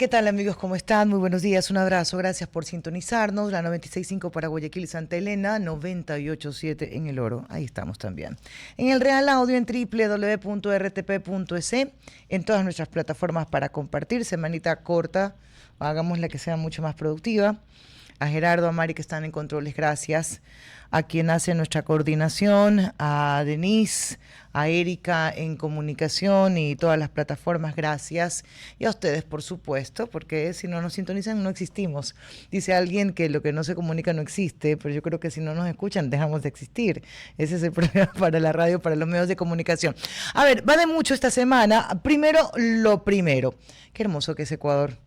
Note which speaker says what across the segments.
Speaker 1: ¿Qué tal amigos? ¿Cómo están? Muy buenos días, un abrazo, gracias por sintonizarnos, la 96.5 para Guayaquil y Santa Elena, 98.7 en El Oro, ahí estamos también. En el Real Audio en www.rtp.es, en todas nuestras plataformas para compartir, semanita corta, hagámosla que sea mucho más productiva. A Gerardo, a Mari que están en controles, gracias. A quien hace nuestra coordinación, a Denise, a Erika en comunicación y todas las plataformas, gracias. Y a ustedes, por supuesto, porque si no nos sintonizan no existimos. Dice alguien que lo que no se comunica no existe, pero yo creo que si no nos escuchan dejamos de existir. Ese es el problema para la radio, para los medios de comunicación. A ver, va de mucho esta semana. Primero, lo primero. Qué hermoso que es Ecuador.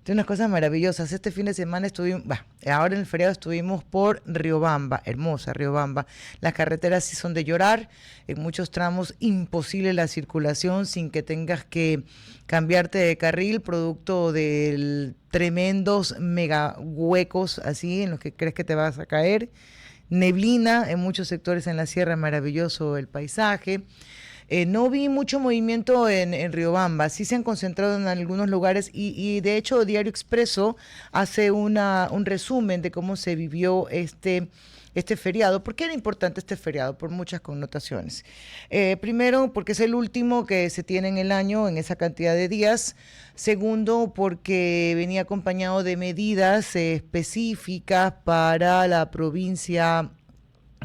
Speaker 1: Tiene unas cosas maravillosas. Este fin de semana estuvimos, ahora en el feriado estuvimos por Riobamba, hermosa Riobamba. Las carreteras sí son de llorar, en muchos tramos imposible la circulación sin que tengas que cambiarte de carril, producto de tremendos mega huecos así en los que crees que te vas a caer. Neblina en muchos sectores en la sierra, maravilloso el paisaje. No vi mucho movimiento en Riobamba, sí se han concentrado en algunos lugares y de hecho Diario Expreso hace un resumen de cómo se vivió este feriado. ¿Por qué era importante este feriado? Por muchas connotaciones. Primero, porque es el último que se tiene en el año en esa cantidad de días. Segundo, porque venía acompañado de medidas específicas para la provincia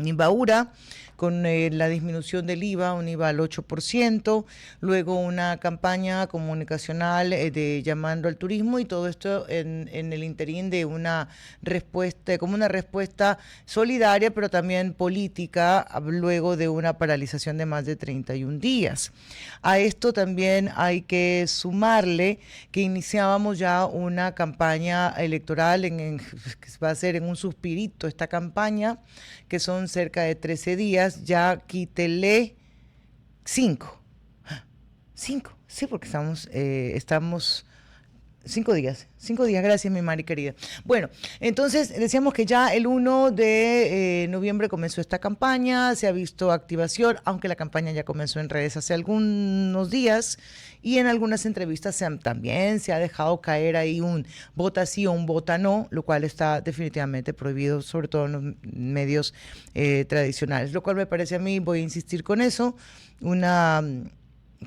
Speaker 1: Imbabura, con la disminución del IVA, un IVA al 8%, luego una campaña comunicacional de llamando al turismo y todo esto en el interín de una respuesta, como una respuesta solidaria, pero también política, luego de una paralización de más de 31 días. A esto también hay que sumarle que iniciábamos ya una campaña electoral, que va a ser en un suspirito esta campaña, que son cerca de 13 días, ya quítele 5. 5, sí, porque estamos 5 días, gracias mi Mari querida. Bueno, entonces decíamos que ya el 1 de noviembre comenzó esta campaña, se ha visto activación, aunque la campaña ya comenzó en redes hace algunos días y en algunas entrevistas también se ha dejado caer ahí un vota sí o un vota no, lo cual está definitivamente prohibido, sobre todo en los medios tradicionales, lo cual me parece a mí, voy a insistir con eso,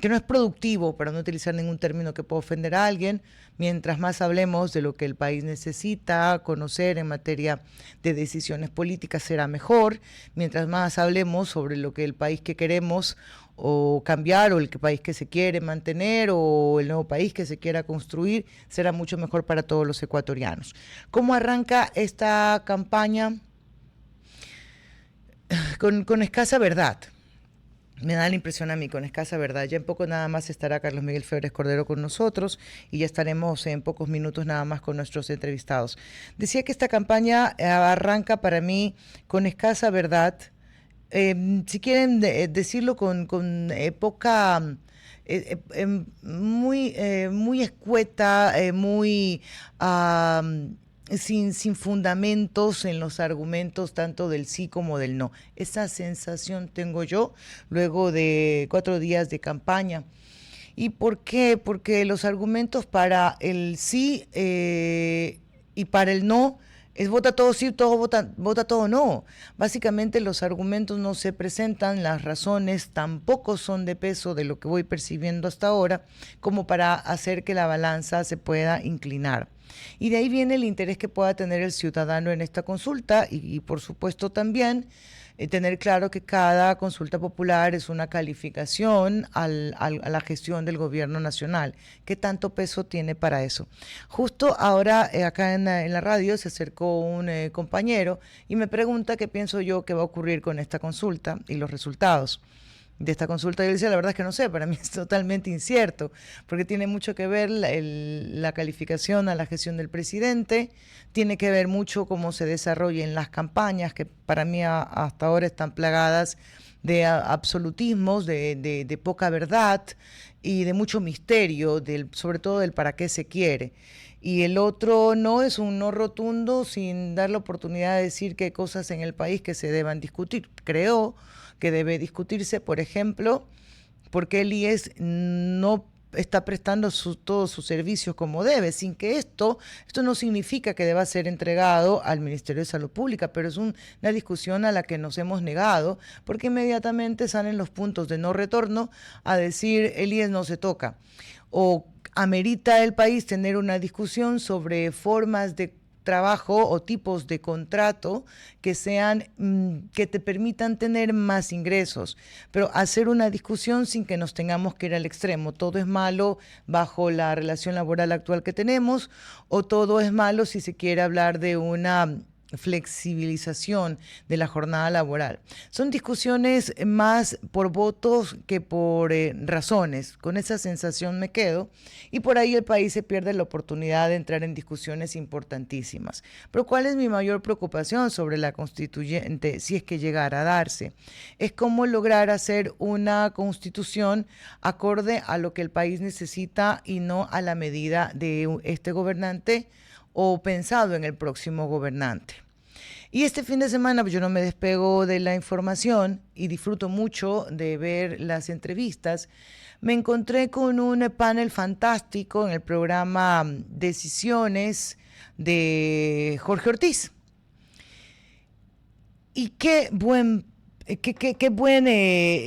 Speaker 1: que no es productivo, para no utilizar ningún término que pueda ofender a alguien, mientras más hablemos de lo que el país necesita conocer en materia de decisiones políticas será mejor, mientras más hablemos sobre lo que el país que queremos o cambiar o el país que se quiere mantener o el nuevo país que se quiera construir, será mucho mejor para todos los ecuatorianos. ¿Cómo arranca esta campaña? Con escasa verdad. Me da la impresión a mí, con escasa verdad. Ya en poco nada más estará Carlos Miguel Febres Cordero con nosotros y ya estaremos en pocos minutos nada más con nuestros entrevistados. Decía que esta campaña arranca para mí con escasa verdad. Si quieren decirlo con poca... muy escueta, muy... sin fundamentos en los argumentos tanto del sí como del no. Esa sensación tengo yo luego de 4 días de campaña. ¿Y por qué? Porque los argumentos para el sí y para el no es vota todo sí, todo vota todo no. Básicamente los argumentos no se presentan, las razones tampoco son de peso de lo que voy percibiendo hasta ahora, como para hacer que la balanza se pueda inclinar. Y de ahí viene el interés que pueda tener el ciudadano en esta consulta y por supuesto también tener claro que cada consulta popular es una calificación a la gestión del gobierno nacional. ¿Qué tanto peso tiene para eso? Justo ahora acá en la radio se acercó un compañero y me pregunta qué pienso yo que va a ocurrir con esta consulta y los resultados de esta consulta. Yo decía, la verdad es que no sé, para mí es totalmente incierto, porque tiene mucho que ver la calificación a la gestión del presidente, tiene que ver mucho cómo se desarrollen las campañas, que para mí hasta ahora están plagadas de absolutismos, de poca verdad y de mucho misterio, sobre todo del para qué se quiere. Y el otro no es un no rotundo sin dar la oportunidad de decir que hay cosas en el país que se deban discutir. Creo que debe discutirse, por ejemplo, por qué el IES no está prestando todos sus servicios como debe, sin que esto no significa que deba ser entregado al Ministerio de Salud Pública, pero es una discusión a la que nos hemos negado, porque inmediatamente salen los puntos de no retorno a decir el IES no se toca, o amerita el país tener una discusión sobre formas de trabajo o tipos de contrato que sean que te permitan tener más ingresos, pero hacer una discusión sin que nos tengamos que ir al extremo. Todo es malo bajo la relación laboral actual que tenemos, o todo es malo si se quiere hablar de una flexibilización de la jornada laboral. Son discusiones más por votos que por razones. Con esa sensación me quedo, y por ahí el país se pierde la oportunidad de entrar en discusiones importantísimas. Pero ¿cuál es mi mayor preocupación sobre la constituyente, si es que llegara a darse? Es cómo lograr hacer una constitución acorde a lo que el país necesita y no a la medida de este gobernante o pensado en el próximo gobernante. Y este fin de semana yo no me despego de la información y disfruto mucho de ver las entrevistas. Me encontré con un panel fantástico en el programa Decisiones de Jorge Ortiz. Y qué buen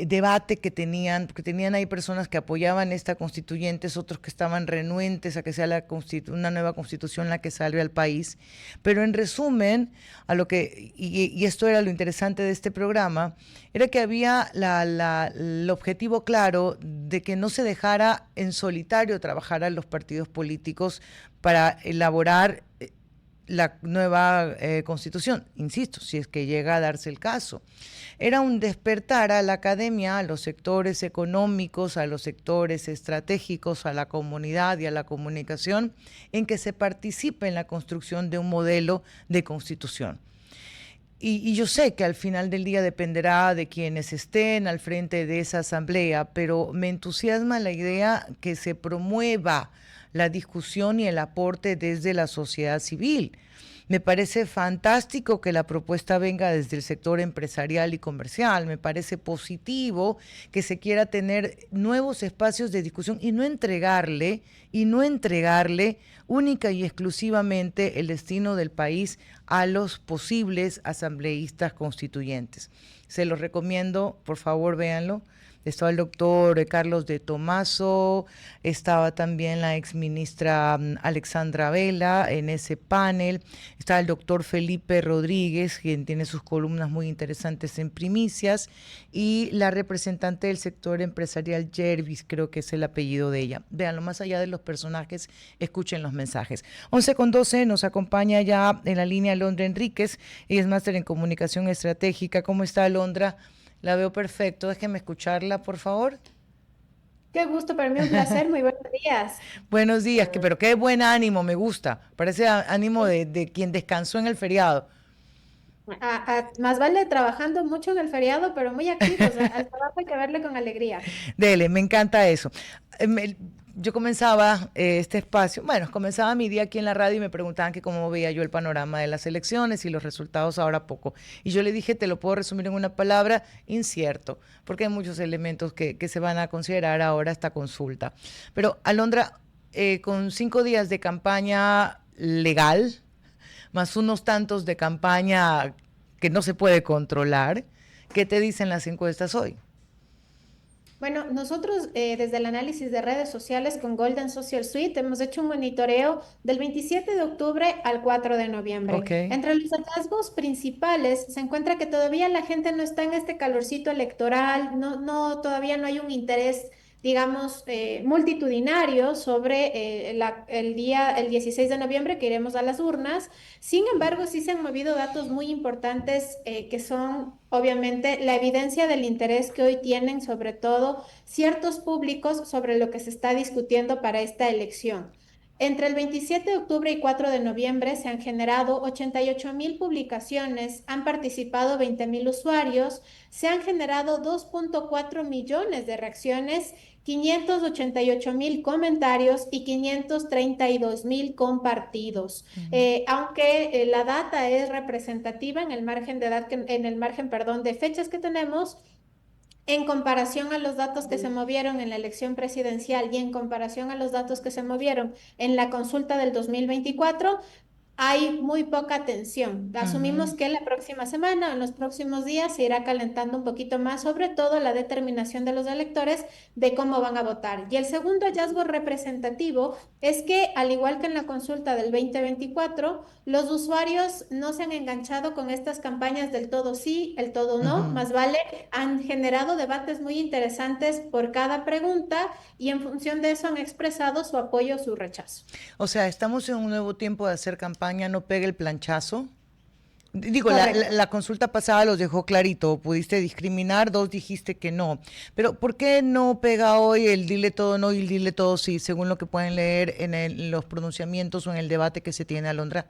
Speaker 1: debate que tenían, porque tenían ahí personas que apoyaban esta constituyente, otros que estaban renuentes a que sea una nueva constitución la que salve al país. Pero en resumen, y esto era lo interesante de este programa, era que había el objetivo claro de que no se dejara en solitario trabajar a los partidos políticos para elaborar la nueva constitución, insisto, si es que llega a darse el caso. Era un despertar a la academia, a los sectores económicos, a los sectores estratégicos, a la comunidad y a la comunicación, en que se participe en la construcción de un modelo de constitución. Y yo sé que al final del día dependerá de quienes estén al frente de esa asamblea, pero me entusiasma la idea que se promueva la discusión y el aporte desde la sociedad civil. Me parece fantástico que la propuesta venga desde el sector empresarial y comercial. Me parece positivo que se quiera tener nuevos espacios de discusión y no entregarle única y exclusivamente el destino del país a los posibles asambleístas constituyentes. Se los recomiendo, por favor, véanlo. Estaba el doctor Carlos de Tomaso, estaba también la exministra Alexandra Vela en ese panel, estaba el doctor Felipe Rodríguez, quien tiene sus columnas muy interesantes en Primicias, y la representante del sector empresarial, Jervis, creo que es el apellido de ella. Véanlo, más allá de los personajes, escuchen los mensajes. 11:12, nos acompaña ya en la línea Alondra Enríquez, ella es máster en comunicación estratégica. ¿Cómo está, Alondra? La veo perfecto. Déjeme escucharla, por favor.
Speaker 2: Qué gusto, para mí un placer. Muy buenos días.
Speaker 1: Buenos días, pero qué buen ánimo, me gusta. Parece ánimo de quien descansó en el feriado.
Speaker 2: Más vale trabajando mucho en el feriado, pero muy activos. Al trabajo hay que verle con alegría.
Speaker 1: Dele, me encanta eso. Yo comenzaba este espacio, bueno, comenzaba mi día aquí en la radio y me preguntaban que cómo veía yo el panorama de las elecciones y los resultados ahora poco. Y yo le dije, te lo puedo resumir en una palabra: incierto, porque hay muchos elementos que se van a considerar ahora esta consulta. Pero, Alondra, con 5 días de campaña legal, más unos tantos de campaña que no se puede controlar, ¿qué te dicen las encuestas hoy?
Speaker 2: Bueno, nosotros desde el análisis de redes sociales con Golden Social Suite hemos hecho un monitoreo del 27 de octubre al 4 de noviembre.
Speaker 1: Ok.
Speaker 2: Entre los hallazgos principales se encuentra que todavía la gente no está en este calorcito electoral, todavía no hay un interés, digamos, multitudinario sobre el 16 de noviembre que iremos a las urnas. Sin embargo, sí se han movido datos muy importantes que son obviamente la evidencia del interés que hoy tienen sobre todo ciertos públicos sobre lo que se está discutiendo para esta elección. Entre el 27 de octubre y 4 de noviembre se han generado 88.000 publicaciones, han participado 20.000 usuarios, se han generado 2.4 millones de reacciones, 588.000 comentarios y 532.000 compartidos. Aunque la data es representativa en el margen de edad, en el margen, perdón, de fechas que tenemos, En comparación a los datos que se movieron en la elección presidencial y en comparación a los datos que se movieron en la consulta del 2024, hay muy poca tensión.
Speaker 1: Ujú,
Speaker 2: Asumimos que la próxima semana o en los próximos días se irá calentando un poquito más, sobre todo la determinación de los electores de cómo van a votar. Y el segundo hallazgo representativo es que, al igual que en la consulta del 2024, los usuarios no se han enganchado con estas campañas del todo sí, el todo no,
Speaker 1: ujú.
Speaker 2: más vale, han generado debates muy interesantes por cada pregunta y en función de eso han expresado su apoyo o su rechazo.
Speaker 1: O sea, estamos en un nuevo tiempo de hacer campaña, no pegue el planchazo. Digo,
Speaker 2: Correcto.
Speaker 1: la consulta pasada los dejó clarito, pudiste discriminar, dos dijiste que no. Pero ¿por qué no pega hoy el dile todo no y el dile todo sí, según lo que pueden leer en los pronunciamientos o en el debate que se tiene, Alondra?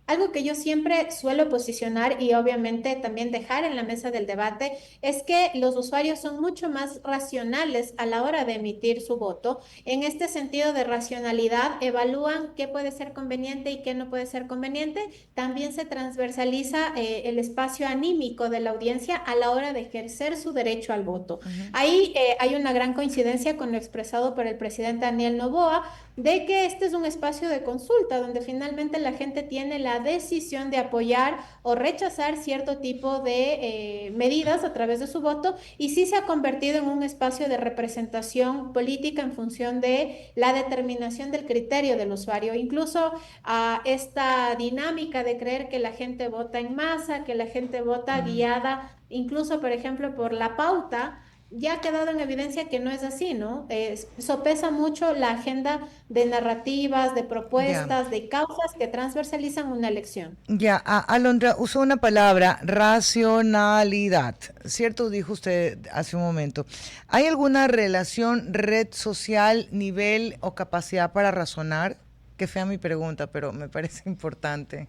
Speaker 2: Algo que yo siempre suelo posicionar y obviamente también dejar en la mesa del debate es que los usuarios son mucho más racionales a la hora de emitir su voto. En este sentido de racionalidad, evalúan qué puede ser conveniente y qué no puede ser conveniente. También se transversaliza el espacio anímico de la audiencia a la hora de ejercer su derecho al voto.
Speaker 1: Ujú.
Speaker 2: Ahí hay una gran coincidencia con lo expresado por el presidente Daniel Noboa de que este es un espacio de consulta donde finalmente la gente tiene la decisión de apoyar o rechazar cierto tipo de medidas a través de su voto y sí se ha convertido en un espacio de representación política en función de la determinación del criterio del usuario. Incluso a esta dinámica de creer que la gente vota en masa, que la gente vota guiada, incluso, por ejemplo, por la pauta, ya ha quedado en evidencia que no es así, ¿no? Sopesa mucho la agenda de narrativas, de
Speaker 1: Ya.
Speaker 2: propuestas, de causas que transversalizan una elección.
Speaker 1: Ya, Alondra usó una palabra, racionalidad, ¿cierto? Dijo usted hace un momento. ¿Hay alguna relación red social, nivel o capacidad para razonar? Qué fea mi pregunta, pero me parece importante.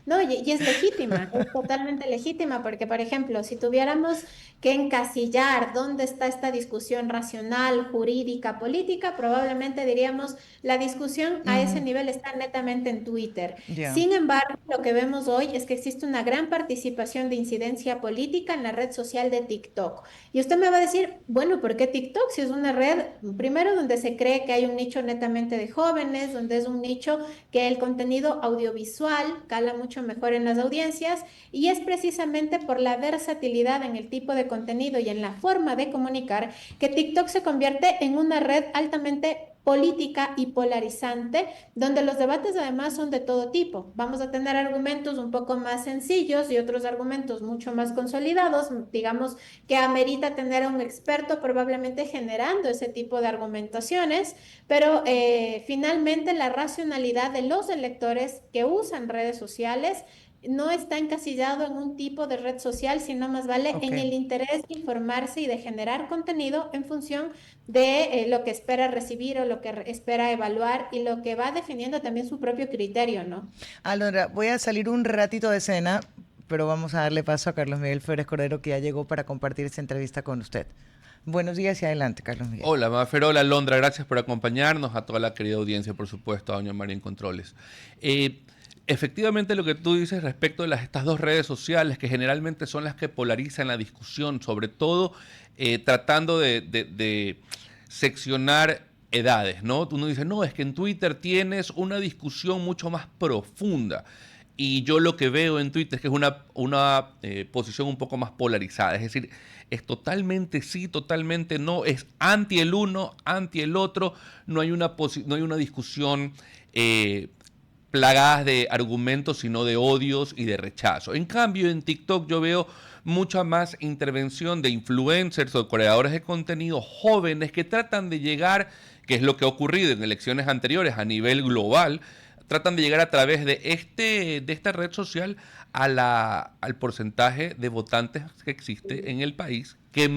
Speaker 2: No, y es legítima, es totalmente legítima, porque, por ejemplo, si tuviéramos que encasillar dónde está esta discusión racional, jurídica, política, probablemente diríamos la discusión a ese
Speaker 1: Ujú.
Speaker 2: nivel está netamente en Twitter.
Speaker 1: Ya.
Speaker 2: Sin embargo, lo que vemos hoy es que existe una gran participación de incidencia política en la red social de TikTok. Y usted me va a decir, bueno, ¿por qué TikTok? Si es una red, primero, donde se cree que hay un nicho netamente de jóvenes, donde es un nicho que el contenido audiovisual cala mucho mejor en las audiencias y es precisamente por la versatilidad en el tipo de contenido y en la forma de comunicar que TikTok se convierte en una red altamente política y polarizante, donde los debates además son de todo tipo. Vamos a tener argumentos un poco más sencillos y otros argumentos mucho más consolidados, digamos que amerita tener a un experto probablemente generando ese tipo de argumentaciones, pero finalmente la racionalidad de los electores que usan redes sociales no está encasillado en un tipo de red social, sino más vale
Speaker 1: Ok.
Speaker 2: en el interés de informarse y de generar contenido en función de lo que espera recibir o lo que espera evaluar y lo que va definiendo también su propio criterio, ¿no?
Speaker 1: Alondra, voy a salir un ratito de escena, pero vamos a darle paso a Carlos Miguel Flores Cordero, que ya llegó para compartir esta entrevista con usted. Buenos días y adelante, Carlos Miguel.
Speaker 3: Hola, Mafer, hola, Londra, gracias por acompañarnos, a toda la querida audiencia, por supuesto, a doña María en Controles. Eh, Efectivamente, lo que tú dices respecto de estas dos redes sociales, que generalmente son las que polarizan la discusión, sobre todo tratando de seccionar edades, ¿no? Uno dice, no, es que en Twitter tienes una discusión mucho más profunda. Y yo lo que veo en Twitter es que es una posición un poco más polarizada. Es decir, es totalmente sí, totalmente no. Es anti el uno, anti el otro. No hay una discusión plagadas de argumentos, sino de odios y de rechazo. En cambio, en TikTok yo veo mucha más intervención de influencers o creadores de contenido jóvenes que tratan de llegar, que es lo que ha ocurrido en elecciones anteriores a nivel global, tratan de llegar a través de esta red social al porcentaje de votantes que existe en el país, que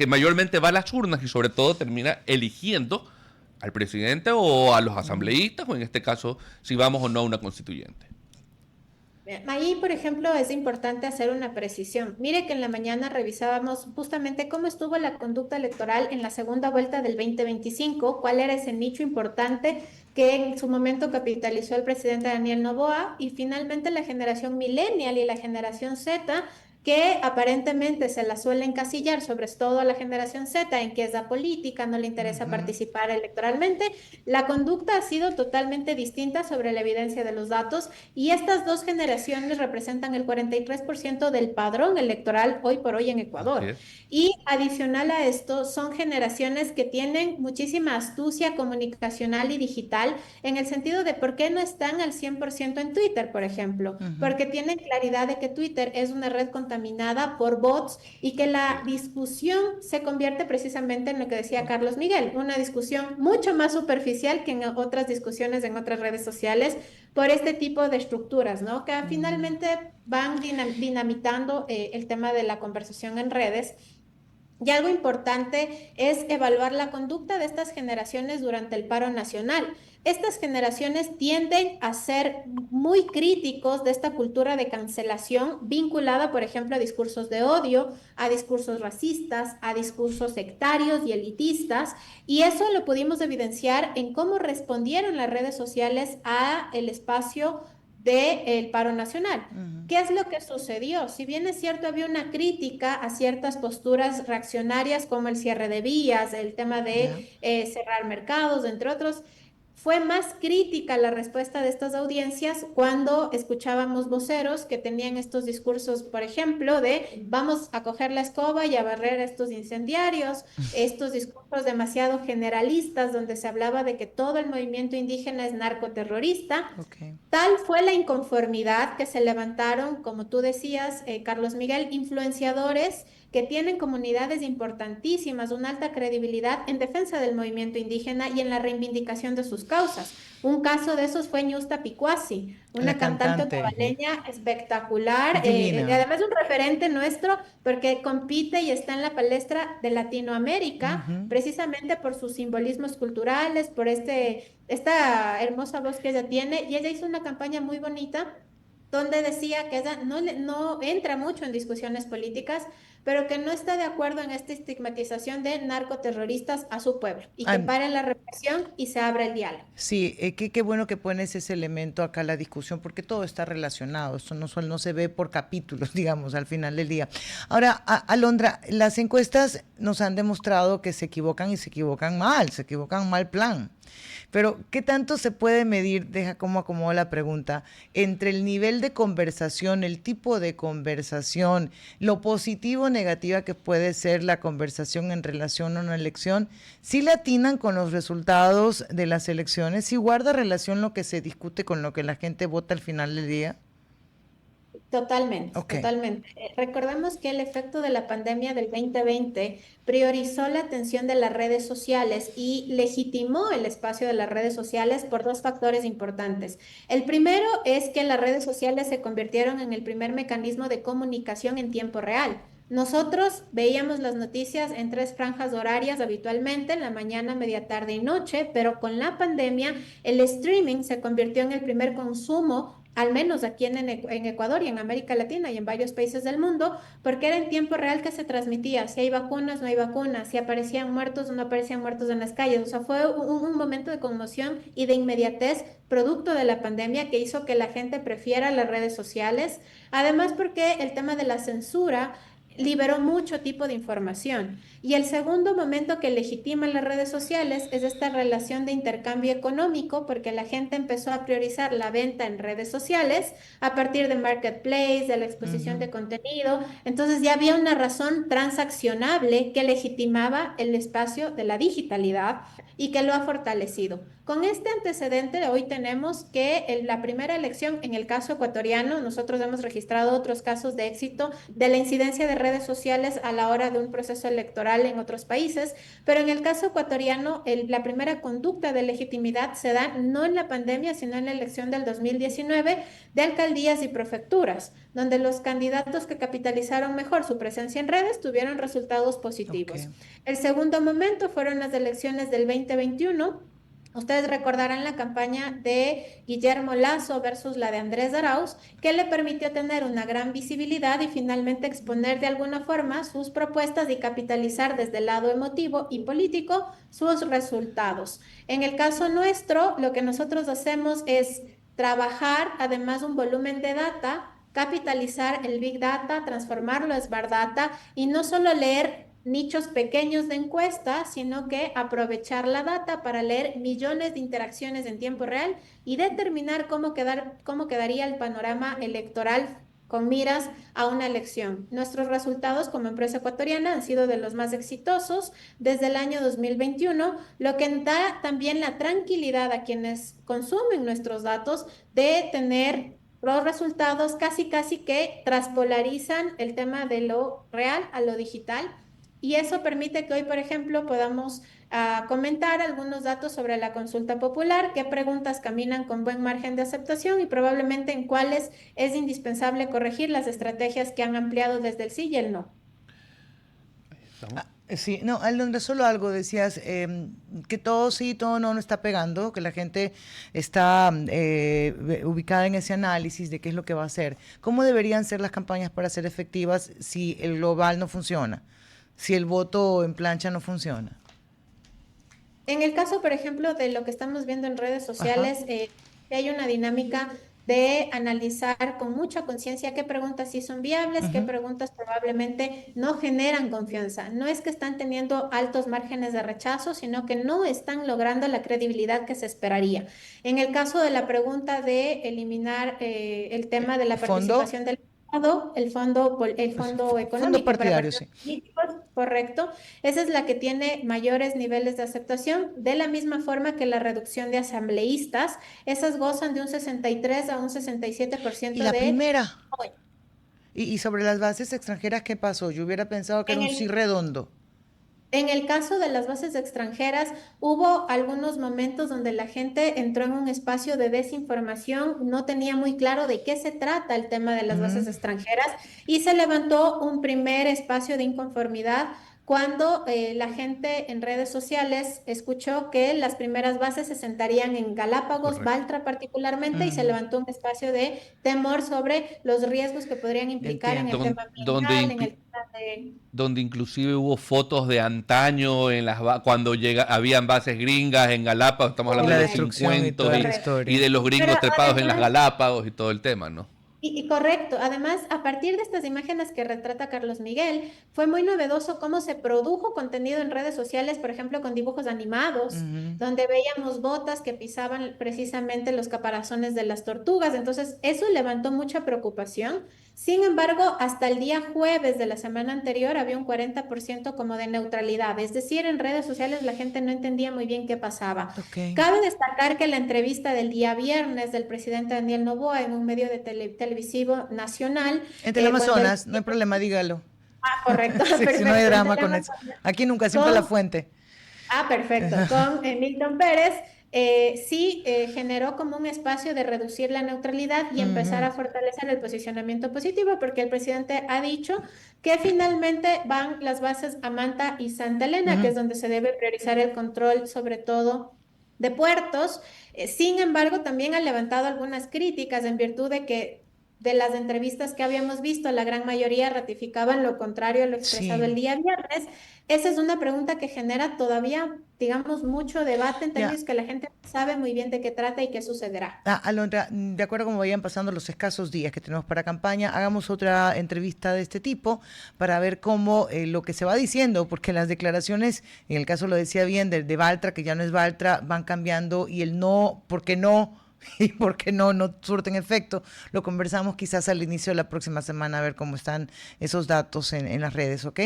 Speaker 3: mayormente va a las urnas y sobre todo termina eligiendo al presidente o a los asambleístas, o en este caso, si vamos o no a una constituyente.
Speaker 2: Ahí, por ejemplo, es importante hacer una precisión. Mire que en la mañana revisábamos justamente cómo estuvo la conducta electoral en la segunda vuelta del 2025, cuál era ese nicho importante que en su momento capitalizó el presidente Daniel Noboa y finalmente la generación millennial y la generación Z que aparentemente se la suele encasillar, sobre todo a la generación Z, en que es apolítica, no le interesa participar electoralmente. La conducta ha sido totalmente distinta sobre la evidencia de los datos, y estas dos generaciones representan el 43% del padrón electoral hoy por hoy en
Speaker 3: Así
Speaker 2: Ecuador.
Speaker 3: es.
Speaker 2: Y adicional a esto, son generaciones que tienen muchísima astucia comunicacional y digital, en el sentido de por qué no están al 100% en Twitter, por ejemplo, porque tienen claridad de que Twitter es una red contaminada por bots, y que
Speaker 3: Así
Speaker 2: la
Speaker 3: es.
Speaker 2: discusión se convierte precisamente en lo que decía Carlos Miguel, una discusión mucho más superficial que en otras discusiones en otras redes sociales, por este tipo de estructuras, ¿no? Que finalmente van dinamitando el tema de la conversación en redes. Y algo importante es evaluar la conducta de estas generaciones durante el paro nacional. Estas generaciones tienden a ser muy críticos de esta cultura de cancelación vinculada, por ejemplo, a discursos de odio, a discursos racistas, a discursos sectarios y elitistas. Y eso lo pudimos evidenciar en cómo respondieron las redes sociales a el espacio del paro nacional. ¿Qué es lo que sucedió? Si bien es cierto, había una crítica a ciertas posturas reaccionarias como el cierre de vías, el tema
Speaker 1: Ya.
Speaker 2: de cerrar mercados, entre otros, fue más crítica la respuesta de estas audiencias cuando escuchábamos voceros que tenían estos discursos, por ejemplo, de vamos a coger la escoba y a barrer a estos incendiarios, estos discursos demasiado generalistas donde se hablaba de que todo el movimiento indígena es narcoterrorista.
Speaker 1: Ok.
Speaker 2: Tal fue la inconformidad que se levantaron, como tú decías, Carlos Miguel, influenciadores que tienen comunidades importantísimas, una alta credibilidad en defensa del movimiento indígena y en la reivindicación de sus causas. Un caso de esos fue Ñusta Picuasi,
Speaker 1: La
Speaker 2: una cantante
Speaker 1: cantante.
Speaker 2: otavaleña espectacular,
Speaker 1: Divina.
Speaker 2: además un referente nuestro porque compite y está en la palestra de Latinoamérica, precisamente por sus simbolismos culturales, por esta hermosa voz que ella tiene, y ella hizo una campaña muy bonita donde decía que ella no entra mucho en discusiones políticas, pero que no está de acuerdo en esta estigmatización de narcoterroristas a su pueblo, y que
Speaker 1: Ah,
Speaker 2: pare la represión y se abra el diálogo.
Speaker 1: sí, qué bueno que pones ese elemento acá a la discusión, porque todo está relacionado, esto no se ve por capítulos, digamos, al final del día. Ahora, Alondra, las encuestas nos han demostrado que se equivocan y se equivocan mal plan. Pero, ¿qué tanto se puede medir, deja cómo acomodo la pregunta, entre el nivel de conversación, el tipo de conversación, lo positivo o negativa que puede ser la conversación en relación a una elección? ¿Sí le atinan con los resultados de las elecciones? ¿Sí guarda relación lo que se discute con lo que la gente vota al final del día?
Speaker 2: Totalmente,
Speaker 1: Ok.
Speaker 2: totalmente. Recordemos que el efecto de la pandemia del 2020 priorizó la atención de las redes sociales y legitimó el espacio de las redes sociales por dos factores importantes. El primero es que las redes sociales se convirtieron en el primer mecanismo de comunicación en tiempo real. Nosotros veíamos las noticias en tres franjas horarias habitualmente, en la mañana, media tarde y noche, pero con la pandemia el streaming se convirtió en el primer consumo, al menos aquí en Ecuador y en América Latina y en varios países del mundo, porque era en tiempo real que se transmitía si hay vacunas, no hay vacunas, si aparecían muertos o no aparecían muertos en las calles. O sea, fue un momento de conmoción y de inmediatez producto de la pandemia que hizo que la gente prefiera las redes sociales. Además, porque el tema de la censura liberó mucho tipo de información. Y el segundo momento que legitima las redes sociales es esta relación de intercambio económico, porque la gente empezó a priorizar la venta en redes sociales a partir de marketplace, de la exposición de contenido. Entonces ya había una razón transaccionable que legitimaba el espacio de la digitalidad y que lo ha fortalecido. Con este antecedente, hoy tenemos que en la primera elección, en el caso ecuatoriano, nosotros hemos registrado otros casos de éxito de la incidencia de redes sociales a la hora de un proceso electoral en otros países, pero en el caso ecuatoriano, la primera conducta de legitimidad se da no en la pandemia, sino en la elección del 2019 de alcaldías y prefecturas, donde los candidatos que capitalizaron mejor su presencia en redes tuvieron resultados
Speaker 1: Ok.
Speaker 2: positivos. El segundo momento fueron las elecciones del 2021. Ustedes recordarán la campaña de Guillermo Lasso versus la de Andrés Arauz, que le permitió tener una gran visibilidad y finalmente exponer de alguna forma sus propuestas y capitalizar desde el lado emotivo y político sus resultados. En el caso nuestro, lo que nosotros hacemos es trabajar además un volumen de data capitalizar el Big Data, transformarlo a Smart Data y no solo leer nichos pequeños de encuestas, sino que aprovechar la data para leer millones de interacciones en tiempo real y determinar cómo quedaría el panorama electoral con miras a una elección. Nuestros resultados como empresa ecuatoriana han sido de los más exitosos desde el año 2021, lo que da también la tranquilidad a quienes consumen nuestros datos de tener los resultados casi que traspolarizan el tema de lo real a lo digital. Y eso permite que hoy, por ejemplo, podamos comentar algunos datos sobre la consulta popular, qué preguntas caminan con buen margen de aceptación y probablemente en cuáles es indispensable corregir las estrategias que han ampliado desde el sí y el no.
Speaker 1: Sí, no, Alondra, solo algo decías, que todo sí, todo no está pegando, que la gente está ubicada en ese análisis de qué es lo que va a hacer. ¿Cómo deberían ser las campañas para ser efectivas si el global no funciona? Si el voto en plancha no funciona.
Speaker 2: En el caso, por ejemplo, de lo que estamos viendo en redes sociales, hay una dinámica de analizar con mucha conciencia qué preguntas sí son viables, qué preguntas probablemente no generan confianza. No es que están teniendo altos márgenes de rechazo, sino que no están logrando la credibilidad que se esperaría. En el caso de la pregunta de eliminar el tema de la participación del el fondo económico
Speaker 1: fondo partidario,
Speaker 2: para partidos políticos, correcto. Esa es la que tiene mayores niveles de aceptación, de la misma forma que la reducción de asambleístas. Esas gozan de un 63 a un 67%
Speaker 1: ¿Y la
Speaker 2: de...
Speaker 1: primera? ¿Y sobre las bases extranjeras qué pasó? Yo hubiera pensado que era un sí redondo.
Speaker 2: En el caso de las bases extranjeras, hubo algunos momentos donde la gente entró en un espacio de desinformación, no tenía muy claro de qué se trata el tema de las bases extranjeras y se levantó un primer espacio de inconformidad cuando la gente en redes sociales escuchó que las primeras bases se sentarían en Galápagos, Baltra particularmente, y se levantó un espacio de temor sobre los riesgos que podrían implicar en el tema ambiental, en el tema de...
Speaker 3: Donde inclusive hubo fotos de antaño en cuando habían bases gringas en Galápagos, estamos hablando de los 50 y de los gringos trepados en las Galápagos y todo el tema, ¿no?
Speaker 2: Y correcto, además, a partir de estas imágenes que retrata Carlos Miguel, fue muy novedoso cómo se produjo contenido en redes sociales, por ejemplo, con dibujos animados, donde veíamos botas que pisaban precisamente los caparazones de las tortugas. Entonces, eso levantó mucha preocupación. Sin embargo, hasta el día jueves de la semana anterior había un 40% como de neutralidad, es decir, en redes sociales la gente no entendía muy bien qué pasaba. Cabe destacar que la entrevista del día viernes del presidente Daniel Noboa en un medio de televisivo nacional...
Speaker 1: En Teleamazonas, no hay problema, dígalo.
Speaker 2: Correcto.
Speaker 1: Sí,
Speaker 2: perfecto.
Speaker 1: si no hay drama con eso. Aquí nunca, siempre la fuente.
Speaker 2: Perfecto. Con Milton Pérez... sí generó como un espacio de reducir la neutralidad y empezar a fortalecer el posicionamiento positivo, porque el presidente ha dicho que finalmente van las bases a Manta y Santa Elena, que es donde se debe priorizar el control, sobre todo de puertos. Sin embargo, también ha levantado algunas críticas en virtud de que de las entrevistas que habíamos visto, la gran mayoría ratificaban lo contrario a lo expresado el día viernes. Esa es una pregunta que genera todavía, digamos, mucho debate en términos que la gente no sabe muy bien de qué trata y qué sucederá.
Speaker 1: Alondra, de acuerdo a cómo vayan pasando los escasos días que tenemos para campaña, hagamos otra entrevista de este tipo para ver cómo lo que se va diciendo, porque las declaraciones, en el caso lo decía bien, de Baltra, que ya no es Baltra, van cambiando y el no, ¿por qué no? Y porque no surten efecto. Lo conversamos quizás al inicio de la próxima semana a ver cómo están esos datos en las redes, ¿ok?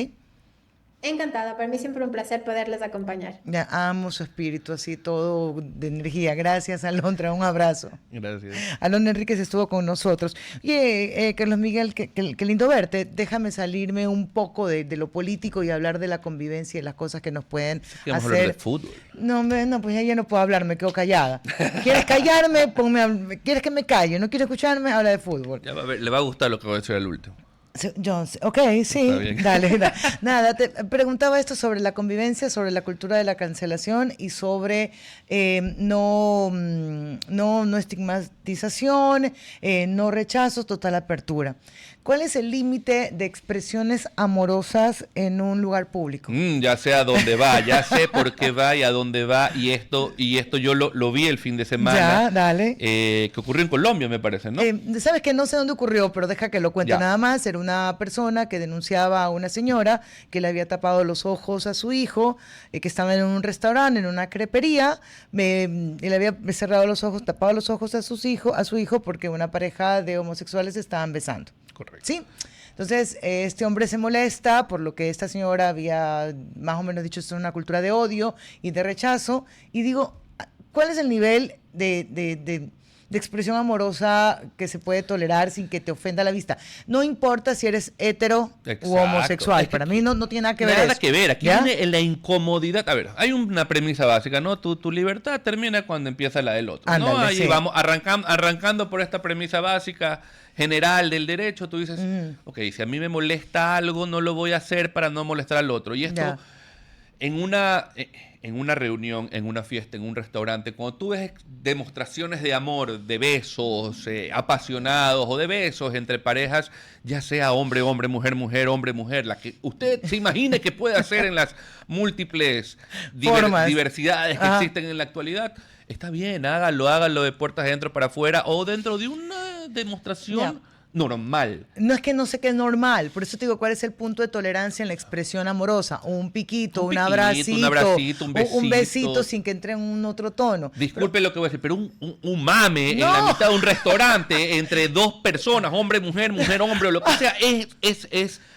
Speaker 2: Encantada, para mí siempre un placer poderles acompañar.
Speaker 1: Ya amo su espíritu, así todo de energía. Gracias, Alondra, un abrazo.
Speaker 3: Gracias.
Speaker 1: Alondra Enríquez estuvo con nosotros. Oye, Carlos Miguel, qué lindo verte. Déjame salirme un poco de lo político y hablar de la convivencia y las cosas que nos pueden
Speaker 3: Vamos
Speaker 1: hacer.
Speaker 3: a hablar de fútbol.
Speaker 1: No, pues ya no puedo hablar, me quedo callada. ¿Quieres callarme? ¿Quieres que me calle? ¿No quieres escucharme? Habla de fútbol.
Speaker 3: Ya va a ver, le va a gustar lo que voy a decir al último.
Speaker 1: Ok, sí,
Speaker 3: bien.
Speaker 1: dale. Nada, te preguntaba esto sobre la convivencia, sobre la cultura de la cancelación y sobre no estigmatización, no rechazos, total apertura. ¿Cuál es el límite de expresiones amorosas en un lugar público?
Speaker 3: Ya sé a dónde va, ya sé por qué va y a dónde va. Y esto yo lo vi el fin de semana.
Speaker 1: Ya, dale.
Speaker 3: Que ocurrió en Colombia, me parece, ¿no?
Speaker 1: Sabes que no sé dónde ocurrió, pero deja que lo cuente
Speaker 3: Ya.
Speaker 1: nada más. Era una persona que denunciaba a una señora que le había tapado los ojos a su hijo, que estaba en un restaurante, en una crepería, y le había cerrado los ojos, tapado los ojos a su hijo porque una pareja de homosexuales se estaban besando.
Speaker 3: Correcto.
Speaker 1: ¿Sí? Entonces, este hombre se molesta por lo que esta señora había más o menos dicho, esto es una cultura de odio y de rechazo. Y digo, ¿cuál es el nivel de expresión amorosa que se puede tolerar sin que te ofenda la vista? No importa si eres hetero u homosexual.
Speaker 3: Es que
Speaker 1: para mí no tiene nada que ver
Speaker 3: nada
Speaker 1: eso.
Speaker 3: que ver. Aquí
Speaker 1: ¿Ya?
Speaker 3: viene la incomodidad. A ver, hay una premisa básica, ¿no? Tu libertad termina cuando empieza la del otro, ¿no?
Speaker 1: Ándale,
Speaker 3: Ahí
Speaker 1: sí.
Speaker 3: vamos arrancando por esta premisa básica general del derecho. Tú dices, ok, si a mí me molesta algo, no lo voy a hacer para no molestar al otro. Y esto,
Speaker 1: Ya.
Speaker 3: en una reunión, en una fiesta, en un restaurante, cuando tú ves demostraciones de amor, de besos apasionados o de besos entre parejas, ya sea hombre, hombre, mujer, mujer, hombre, mujer, la que usted se imagine que puede hacer en las múltiples
Speaker 1: Formas.
Speaker 3: diversidades que
Speaker 1: Ajá.
Speaker 3: existen en la actualidad, está bien, hágalo de puertas adentro para afuera o dentro de una demostración
Speaker 1: Ya.
Speaker 3: normal.
Speaker 1: No es que no sé qué es normal, por eso te digo, ¿cuál es el punto de tolerancia en la expresión amorosa? Un piquito, un abracito,
Speaker 3: un
Speaker 1: un besito
Speaker 3: besito.
Speaker 1: sin que entre en un otro tono.
Speaker 3: Disculpe lo que voy a decir, pero un mame en
Speaker 1: No.
Speaker 3: la mitad de un restaurante entre dos personas, hombre, mujer, mujer, hombre, o lo que sea, es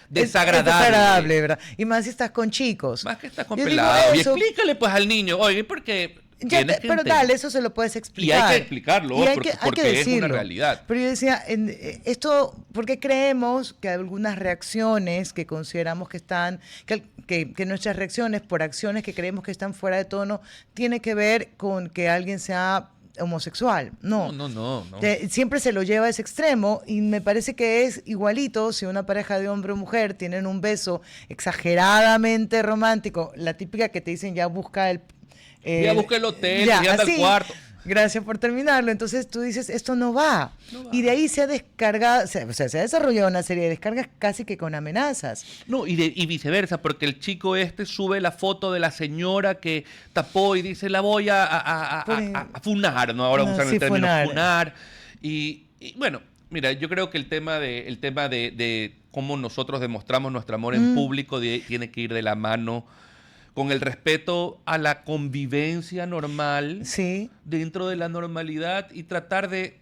Speaker 3: desagradable.
Speaker 1: Es desagradable, ¿verdad? Y más si estás con chicos.
Speaker 3: Más que estás con
Speaker 1: Yo digo
Speaker 3: pelado. Y
Speaker 1: eso,
Speaker 3: explícale pues al niño, oye, porque tienes que
Speaker 1: pero
Speaker 3: entender.
Speaker 1: dale, eso se lo puedes explicar.
Speaker 3: Y hay que explicarlo,
Speaker 1: Y hay
Speaker 3: porque
Speaker 1: que
Speaker 3: es una
Speaker 1: decirlo.
Speaker 3: realidad.
Speaker 1: Pero yo decía, esto, porque creemos que algunas reacciones que consideramos que están, que nuestras reacciones por acciones que creemos que están fuera de tono, tiene que ver con que alguien sea homosexual. No.
Speaker 3: No.
Speaker 1: Siempre se lo lleva a ese extremo y me parece que es igualito si una pareja de hombre o mujer tienen un beso exageradamente romántico, la típica que te dicen ya busca el...
Speaker 3: Ya busca el hotel, ya anda al
Speaker 1: así.
Speaker 3: cuarto.
Speaker 1: Gracias por terminarlo. Entonces tú dices, esto no va. Y de ahí se ha descargado, se ha desarrollado una serie de descargas casi que con amenazas.
Speaker 3: No, y viceversa, porque el chico sube la foto de la señora que tapó y dice, la voy a funar, ¿no? Ahora usan
Speaker 1: sí,
Speaker 3: el término
Speaker 1: funar.
Speaker 3: funar. Y bueno, mira, yo creo que el tema de cómo nosotros demostramos nuestro amor en público tiene que ir de la mano con el respeto a la convivencia normal
Speaker 1: Sí.
Speaker 3: dentro de la normalidad y tratar de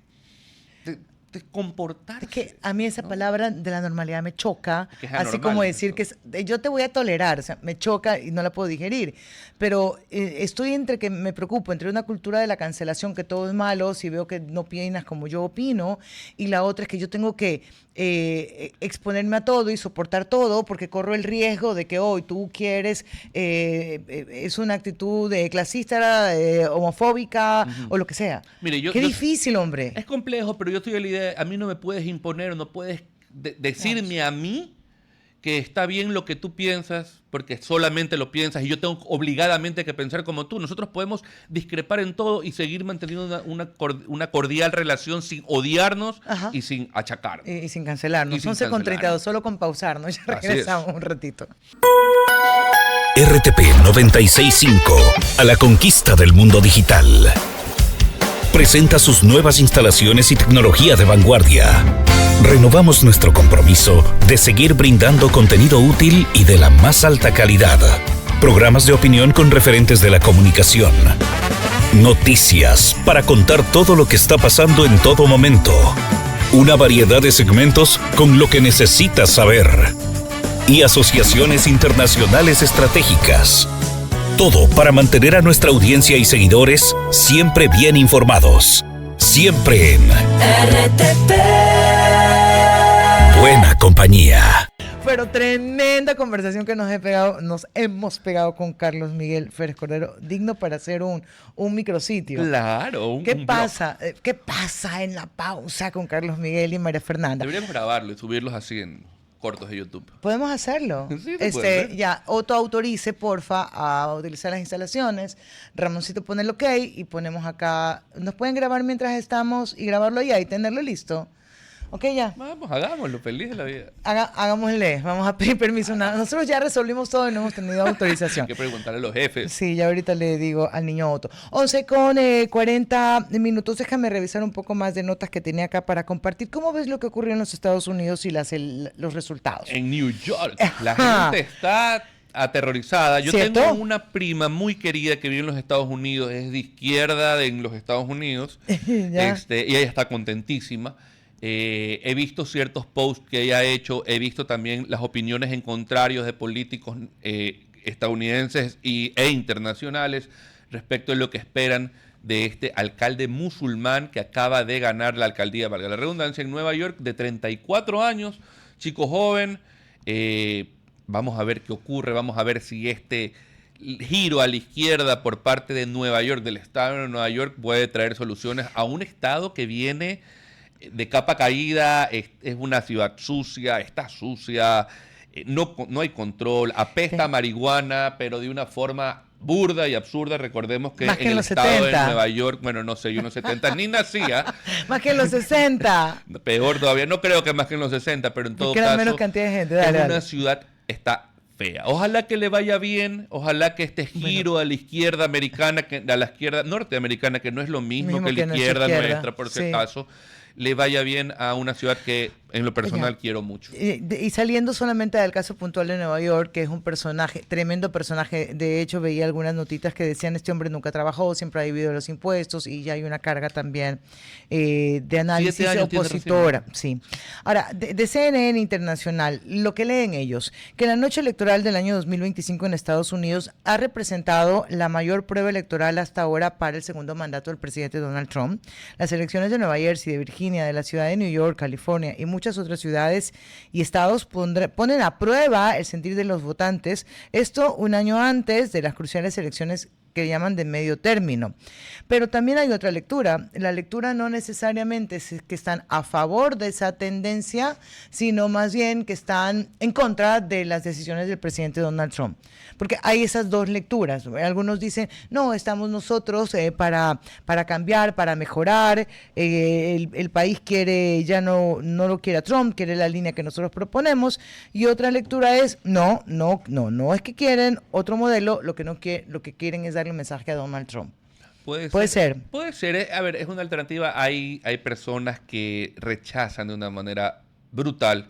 Speaker 3: comportarse.
Speaker 1: Es que a mí esa palabra de la normalidad me choca,
Speaker 3: Es que es
Speaker 1: así
Speaker 3: anormal,
Speaker 1: como decir
Speaker 3: eso.
Speaker 1: que yo te voy a tolerar, o sea, me choca y no la puedo digerir. Pero estoy entre que me preocupo, entre una cultura de la cancelación, que todo es malo, si veo que no opinas como yo opino, y la otra es que yo tengo que exponerme a todo y soportar todo, porque corro el riesgo de que hoy tú quieres, es una actitud clasista, homofóbica, o lo que sea.
Speaker 3: Mire,
Speaker 1: Qué difícil, hombre.
Speaker 3: Es complejo, pero yo estoy de la idea, a mí no me puedes imponer, no puedes decirme a mí que está bien lo que tú piensas, porque solamente lo piensas y yo tengo obligadamente que pensar como tú. Nosotros podemos discrepar en todo y seguir manteniendo una cordial relación sin odiarnos
Speaker 1: Ajá.
Speaker 3: y sin achacarnos.
Speaker 1: Y sin cancelarnos.
Speaker 3: Y sin
Speaker 1: 11 con 32,
Speaker 3: cancelarnos.
Speaker 1: solo con pausarnos. Ya
Speaker 3: Así
Speaker 1: regresamos un ratito.
Speaker 4: RTP 965, a la conquista del mundo digital. Presenta sus nuevas instalaciones y tecnología de vanguardia. Renovamos nuestro compromiso de seguir brindando contenido útil y de la más alta calidad. Programas de opinión con referentes de la comunicación. Noticias para contar todo lo que está pasando en todo momento. Una variedad de segmentos con lo que necesitas saber. Y asociaciones internacionales estratégicas. Todo para mantener a nuestra audiencia y seguidores siempre bien informados. Siempre en
Speaker 5: RTP.
Speaker 4: buena compañía.
Speaker 1: Pero tremenda conversación que nos hemos pegado con Carlos Miguel Férez Cordero, digno para hacer un micrositio.
Speaker 3: Claro.
Speaker 1: ¿Qué
Speaker 3: un blog.
Speaker 1: pasa? ¿Qué pasa en la pausa con Carlos Miguel y María Fernanda?
Speaker 3: Deberíamos grabarlo y subirlos así cortos de YouTube.
Speaker 1: Podemos hacerlo.
Speaker 3: Sí, se puede hacer.
Speaker 1: Ya, Otto autorice, porfa, a utilizar las instalaciones. Ramoncito pone el ok y ponemos acá. Nos pueden grabar mientras estamos y grabarlo allá y tenerlo listo. Ok, ya.
Speaker 3: Vamos, hagámoslo, feliz de la vida.
Speaker 1: Hagámosle, vamos a pedir permiso. Nosotros ya resolvimos todo y no hemos tenido autorización.
Speaker 3: Hay que preguntarle a los jefes.
Speaker 1: Sí, ya ahorita le digo al niño Otto. 11:40 minutos. Déjame revisar un poco más de notas que tenía acá para compartir. ¿Cómo ves lo que ocurrió en los Estados Unidos y los resultados?
Speaker 3: En New York, la
Speaker 1: Ajá.
Speaker 3: gente está aterrorizada. Yo
Speaker 1: ¿Cierto?
Speaker 3: tengo una prima muy querida que vive en los Estados Unidos, es de izquierda en los Estados Unidos,
Speaker 1: Ya.
Speaker 3: y ella está contentísima. He visto ciertos posts que ella ha hecho, he visto también las opiniones en contrarios de políticos estadounidenses e internacionales respecto de lo que esperan de este alcalde musulmán que acaba de ganar la alcaldía, valga la redundancia, en Nueva York, de 34 años, chico joven. Vamos a ver qué ocurre, vamos a ver si este giro a la izquierda por parte de Nueva York, del estado de Nueva York, puede traer soluciones a un estado que viene de capa caída, es una ciudad sucia, está sucia, no hay control, apesta a marihuana, pero de una forma burda y absurda. Recordemos que
Speaker 1: Más que
Speaker 3: en
Speaker 1: en
Speaker 3: el
Speaker 1: los
Speaker 3: estado
Speaker 1: 70.
Speaker 3: de Nueva York, bueno, no sé, yo en los 70 ni nacía,
Speaker 1: Más que en los 60.
Speaker 3: peor todavía, no creo que más que en los 60, pero en todo
Speaker 1: Que era
Speaker 3: caso,
Speaker 1: menos cantidad de gente.
Speaker 3: es
Speaker 1: Dale,
Speaker 3: una
Speaker 1: dale.
Speaker 3: ciudad, está fea. Ojalá que le vaya bien, ojalá que este giro a la izquierda americana, a la izquierda norteamericana, que no es lo mismo que la
Speaker 1: nuestra
Speaker 3: izquierda
Speaker 1: izquierda,
Speaker 3: nuestra, por si
Speaker 1: sí.
Speaker 3: acaso, le vaya bien a una ciudad que en lo personal
Speaker 1: Ya.
Speaker 3: quiero mucho.
Speaker 1: Y saliendo solamente del caso puntual de Nueva York, que es un personaje, tremendo personaje. De hecho, veía algunas notitas que decían: este hombre nunca trabajó, siempre ha vivido los impuestos, y ya hay una carga también de análisis
Speaker 3: 7 años tiene
Speaker 1: opositora. Sí. Ahora, de CNN Internacional, lo que leen ellos, que la noche electoral del año 2025 en Estados Unidos ha representado la mayor prueba electoral hasta ahora para el segundo mandato del presidente Donald Trump. Las elecciones de Nueva Jersey, de Virginia, de la ciudad de New York, California y muchas otras ciudades y estados ponen a prueba el sentir de los votantes. Esto un año antes de las cruciales elecciones que llaman de medio término. Pero también hay otra lectura. La lectura no necesariamente es que están a favor de esa tendencia, sino más bien que están en contra de las decisiones del presidente Donald Trump. Porque hay esas dos lecturas. Algunos dicen: no, estamos nosotros para cambiar, para mejorar. El país quiere, ya no lo quiere a Trump, quiere la línea que nosotros proponemos. Y otra lectura es: no es que quieren otro modelo, lo que quieren es darle un mensaje a Donald Trump. Puede ser.
Speaker 3: Puede ser. A ver, es una alternativa. Hay personas que rechazan de una manera brutal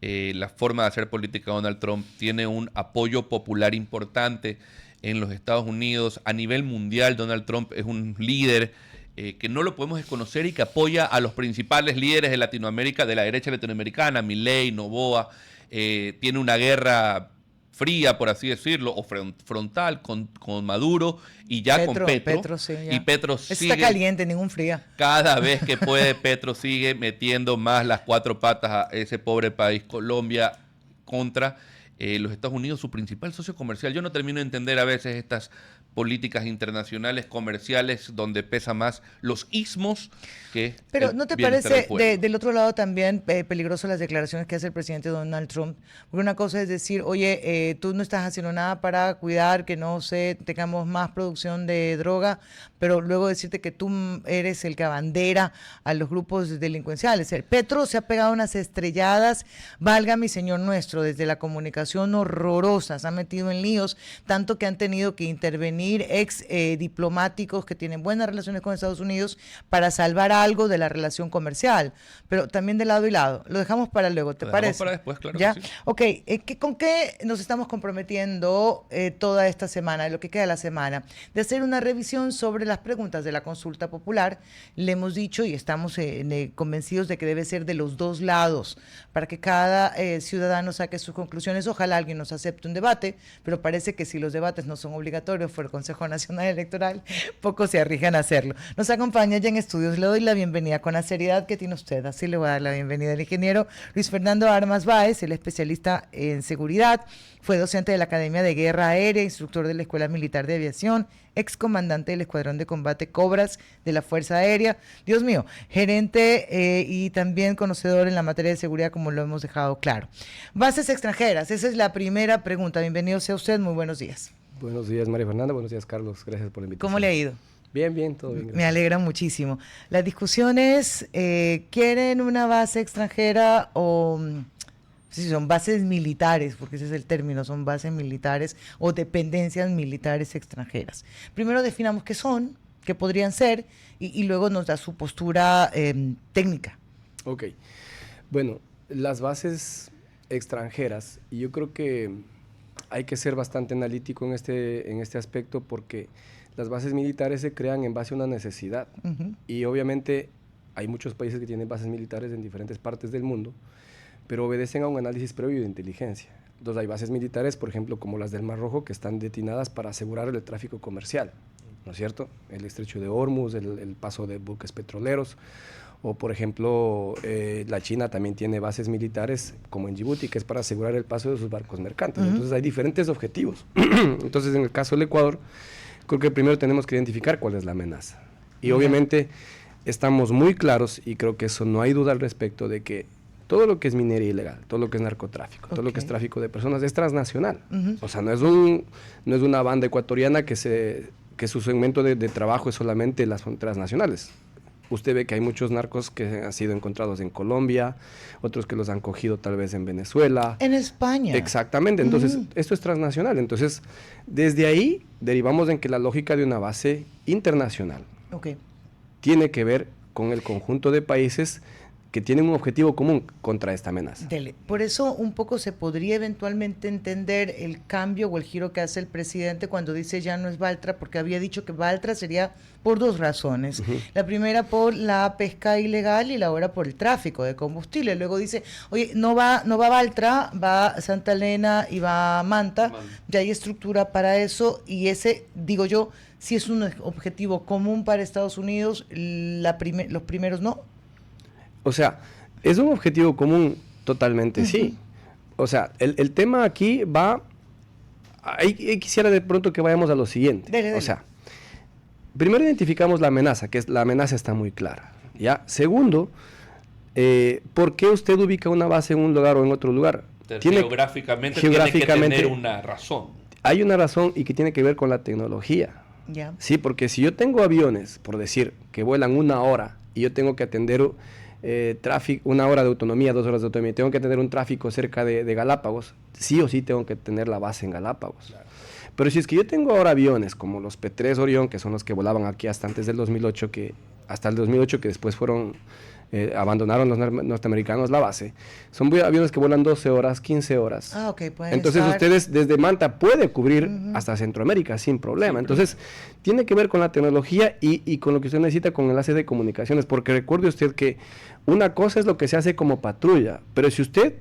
Speaker 3: la forma de hacer política de Donald Trump. Tiene un apoyo popular importante en los Estados Unidos. A nivel mundial, Donald Trump es un líder que no lo podemos desconocer y que apoya a los principales líderes de Latinoamérica, de la derecha latinoamericana, Milei, Noboa. Tiene una guerra fría, por así decirlo, o frontal con Maduro y ya con Petro.
Speaker 1: Sí, ya.
Speaker 3: Y Petro
Speaker 1: Eso
Speaker 3: sigue,
Speaker 1: está caliente, ningún fría.
Speaker 3: cada vez que puede, Petro sigue metiendo más las cuatro patas a ese pobre país, Colombia, contra los Estados Unidos, su principal socio comercial. Yo no termino de entender a veces estas políticas internacionales comerciales donde pesa más los ismos que
Speaker 1: Pero
Speaker 3: el
Speaker 1: ¿no te
Speaker 3: bienestar
Speaker 1: parece
Speaker 3: del pueblo.
Speaker 1: del otro lado también peligroso las declaraciones que hace el presidente Donald Trump? Porque una cosa es decir: oye, tú no estás haciendo nada para cuidar que no tengamos más producción de droga, pero luego decirte que tú eres el que abandera a los grupos delincuenciales. El Petro se ha pegado unas estrelladas, valga mi Señor nuestro, desde la comunicación horrorosa, se ha metido en líos, tanto que han tenido que intervenir ex diplomáticos que tienen buenas relaciones con Estados Unidos para salvar algo de la relación comercial, pero también de lado y lado. Lo dejamos para luego, ¿te
Speaker 3: Lo dejamos
Speaker 1: parece?
Speaker 3: para después, claro
Speaker 1: ¿Ya?
Speaker 3: que sí.
Speaker 1: Ok, ¿con qué nos estamos comprometiendo toda esta semana, lo que queda de la semana? De hacer una revisión sobre las preguntas de la consulta popular. Le hemos dicho y estamos convencidos de que debe ser de los dos lados, para que cada ciudadano saque sus conclusiones. Ojalá alguien nos acepte un debate, pero parece que si los debates no son obligatorios, Consejo Nacional Electoral, pocos se arriesgan a hacerlo. Nos acompaña ya en estudios, le doy la bienvenida con la seriedad que tiene usted, así le voy a dar la bienvenida al ingeniero Luis Fernando Armas Báez, el especialista en seguridad, fue docente de la Academia de Guerra Aérea, instructor de la Escuela Militar de Aviación, excomandante del Escuadrón de Combate Cobras de la Fuerza Aérea, Dios mío, gerente y también conocedor en la materia de seguridad, como lo hemos dejado claro. Bases extranjeras, esa es la primera pregunta. Bienvenido sea usted, muy buenos días.
Speaker 5: Buenos días, María Fernanda, buenos días, Carlos, gracias por la invitación.
Speaker 1: ¿Cómo le ha ido?
Speaker 5: Bien, bien, todo bien. Gracias.
Speaker 1: Me alegra muchísimo. La discusión es, ¿quieren una base extranjera o... Sí, son bases militares, porque ese es el término, son bases militares o dependencias militares extranjeras? Primero definamos qué son, qué podrían ser, y luego nos da su postura técnica.
Speaker 5: Ok, bueno, las bases extranjeras, y yo creo que hay que ser bastante analítico en este aspecto, porque las bases militares se crean en base a una necesidad, y obviamente hay muchos países que tienen bases militares en diferentes partes del mundo, pero obedecen a un análisis previo de inteligencia. Entonces hay bases militares, por ejemplo, como las del Mar Rojo, que están destinadas para asegurar el tráfico comercial, ¿no es cierto? El estrecho de Hormuz, el paso de buques petroleros, o por ejemplo, la China también tiene bases militares, como en Djibouti, que es para asegurar el paso de sus barcos mercantes. Entonces hay diferentes objetivos. Entonces, en el caso del Ecuador, creo que primero tenemos que identificar cuál es la amenaza. Y obviamente estamos muy claros, y creo que eso no hay duda al respecto, de que todo lo que es minería ilegal, todo lo que es narcotráfico, todo lo que es tráfico de personas es transnacional. O sea, no es una banda ecuatoriana que su segmento de trabajo es solamente las fronteras nacionales. Usted ve que hay muchos narcos que han sido encontrados en Colombia, otros que los han cogido tal vez en Venezuela.
Speaker 1: En España.
Speaker 5: Exactamente, entonces esto es transnacional. Entonces, desde ahí derivamos en que la lógica de una base internacional tiene que ver con el conjunto de países que tienen un objetivo común contra esta amenaza.
Speaker 1: Por eso un poco se podría eventualmente entender el cambio o el giro que hace el presidente cuando dice ya no es Baltra, porque había dicho que Baltra sería por dos razones. La primera por la pesca ilegal y la otra por el tráfico de combustible. Luego dice, oye, no va Baltra, va Santa Elena y va Manta, ya hay estructura para eso, y ese, digo yo, si es un objetivo común para Estados Unidos, los primeros no.
Speaker 5: O sea, es un objetivo común totalmente, sí. O sea, el tema aquí va... Ahí quisiera de pronto que vayamos a lo siguiente. Dele. O sea, primero identificamos la amenaza, la amenaza está muy clara, ¿ya? Segundo, ¿por qué usted ubica una base en un lugar o en otro lugar?
Speaker 3: Geográficamente tiene que tener una razón.
Speaker 5: Hay una razón, y que tiene que ver con la tecnología.
Speaker 1: Yeah.
Speaker 5: Sí, porque si yo tengo aviones, por decir, que vuelan 1 hora, y yo tengo que atender... tráfico, 1 hora de autonomía, 2 horas de autonomía, tengo que tener un tráfico cerca de Galápagos, sí o sí tengo que tener la base en Galápagos. Claro. Pero si es que yo tengo ahora aviones como los P-3 Orión, que son los que volaban aquí hasta antes del 2008, hasta el 2008, que después abandonaron los norteamericanos la base, son aviones que vuelan 12 horas, 15 horas. Entonces ustedes desde Manta puede cubrir hasta Centroamérica sin problema. Entonces tiene que ver con la tecnología y con lo que usted necesita con enlaces de comunicaciones, porque recuerde usted que una cosa es lo que se hace como patrulla, pero si usted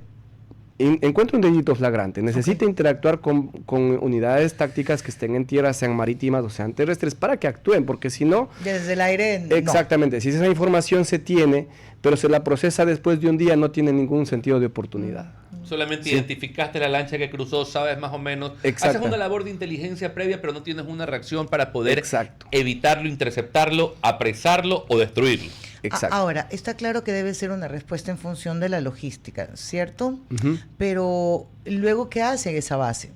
Speaker 5: encuentra un delito flagrante, necesita interactuar con unidades tácticas que estén en tierra, sean marítimas o sean terrestres, para que actúen, porque si no...
Speaker 1: Desde el aire,
Speaker 5: exactamente, si esa información se tiene, pero se la procesa después de un día, no tiene ningún sentido de oportunidad.
Speaker 3: Solamente identificaste la lancha que cruzó, sabes más o menos. Haces una labor de inteligencia previa, pero no tienes una reacción para poder evitarlo, interceptarlo, apresarlo o destruirlo.
Speaker 5: Exacto.
Speaker 1: Ahora, está claro que debe ser una respuesta en función de la logística, ¿cierto? Pero luego, ¿qué hace esa base?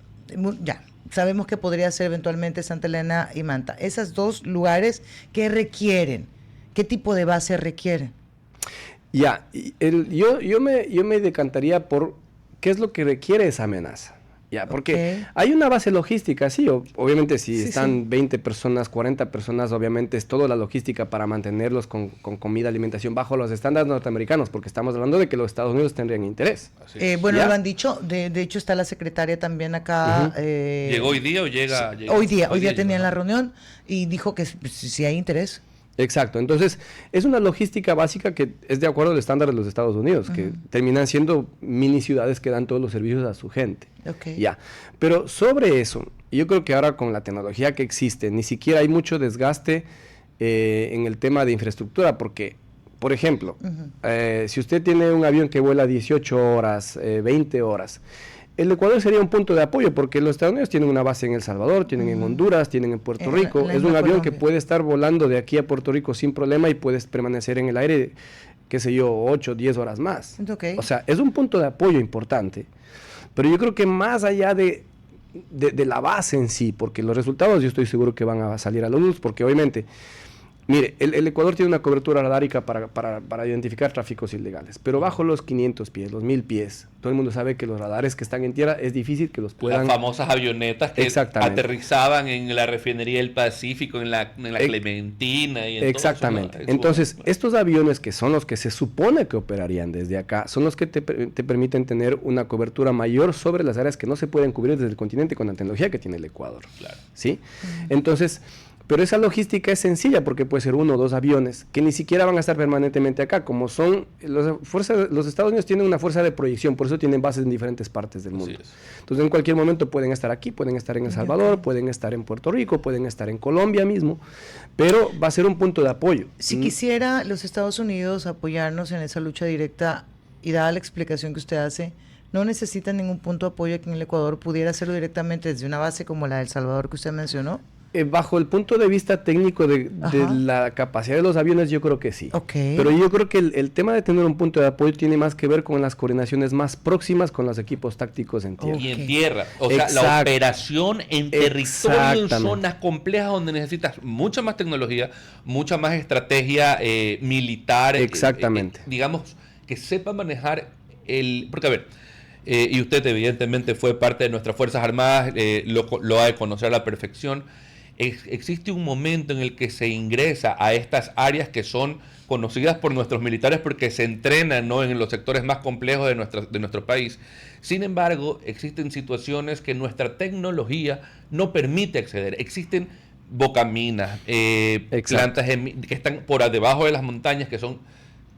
Speaker 1: Ya, sabemos que podría ser eventualmente Santa Elena y Manta. Esos dos lugares, ¿qué requieren? ¿Qué tipo de base requieren?
Speaker 5: Ya, yo me decantaría por qué es lo que requiere esa amenaza. Ya, porque hay una base logística, sí, obviamente si están 20 personas, 40 personas, obviamente es toda la logística para mantenerlos con comida, alimentación bajo los estándares norteamericanos, porque estamos hablando de que los Estados Unidos tendrían interés.
Speaker 1: Bueno, lo han dicho, de hecho está la secretaria también acá.
Speaker 3: ¿Llegó hoy día o llega?
Speaker 1: Hoy día tenían la reunión y dijo que si hay interés.
Speaker 5: Exacto, entonces es una logística básica que es de acuerdo al estándar de los Estados Unidos, que terminan siendo mini ciudades que dan todos los servicios a su gente.
Speaker 1: Okay.
Speaker 5: Ya, pero sobre eso, yo creo que ahora con la tecnología que existe, ni siquiera hay mucho desgaste en el tema de infraestructura, porque, por ejemplo, si usted tiene un avión que vuela 18 horas, 20 horas, el Ecuador sería un punto de apoyo porque los Estados Unidos tienen una base en El Salvador, tienen en Honduras, tienen en Puerto Rico. Es un avión que puede estar volando de aquí a Puerto Rico sin problema y puedes permanecer en el aire, qué sé yo, 8, 10 horas más.
Speaker 1: Okay.
Speaker 5: O sea, es un punto de apoyo importante. Pero yo creo que más allá de la base en sí, porque los resultados yo estoy seguro que van a salir a la luz, porque obviamente... Mire, el Ecuador tiene una cobertura radárica para identificar tráficos ilegales, pero bajo los 500 pies, los 1000 pies, todo el mundo sabe que los radares que están en tierra es difícil que los puedan...
Speaker 3: Las famosas avionetas que aterrizaban en la refinería del Pacífico, en la Clementina y en
Speaker 5: exactamente. Entonces, estos aviones que son los que se supone que operarían desde acá, son los que te permiten tener una cobertura mayor sobre las áreas que no se pueden cubrir desde el continente con la tecnología que tiene el Ecuador.
Speaker 3: Claro.
Speaker 5: ¿Sí? Entonces... Pero esa logística es sencilla porque puede ser 1 o 2 aviones que ni siquiera van a estar permanentemente acá, como son los Estados Unidos tienen una fuerza de proyección, por eso tienen bases en diferentes partes del mundo. Entonces en cualquier momento pueden estar aquí, pueden estar en El Salvador, pueden estar en Puerto Rico, pueden estar en Colombia mismo, pero va a ser un punto de apoyo.
Speaker 1: Si quisiera los Estados Unidos apoyarnos en esa lucha directa y dada la explicación que usted hace, no necesitan ningún punto de apoyo aquí en el Ecuador, pudiera hacerlo directamente desde una base como la de El Salvador que usted mencionó.
Speaker 5: Bajo el punto de vista técnico de la capacidad de los aviones, yo creo que sí.
Speaker 1: Okay.
Speaker 5: Pero yo creo que el tema de tener un punto de apoyo tiene más que ver con las coordinaciones más próximas con los equipos tácticos en tierra.
Speaker 3: Y en tierra. O sea, la operación en territorio, en zonas complejas donde necesitas mucha más tecnología, mucha más estrategia militar.
Speaker 5: Exactamente.
Speaker 3: Digamos, que sepa manejar Porque, a ver, y usted evidentemente fue parte de nuestras Fuerzas Armadas, lo ha de conocer a la perfección. Existe un momento en el que se ingresa a estas áreas que son conocidas por nuestros militares porque se entrenan, ¿no?, en los sectores más complejos de nuestro país. Sin embargo, existen situaciones que nuestra tecnología no permite acceder. Existen bocaminas, plantas que están por debajo de las montañas, que son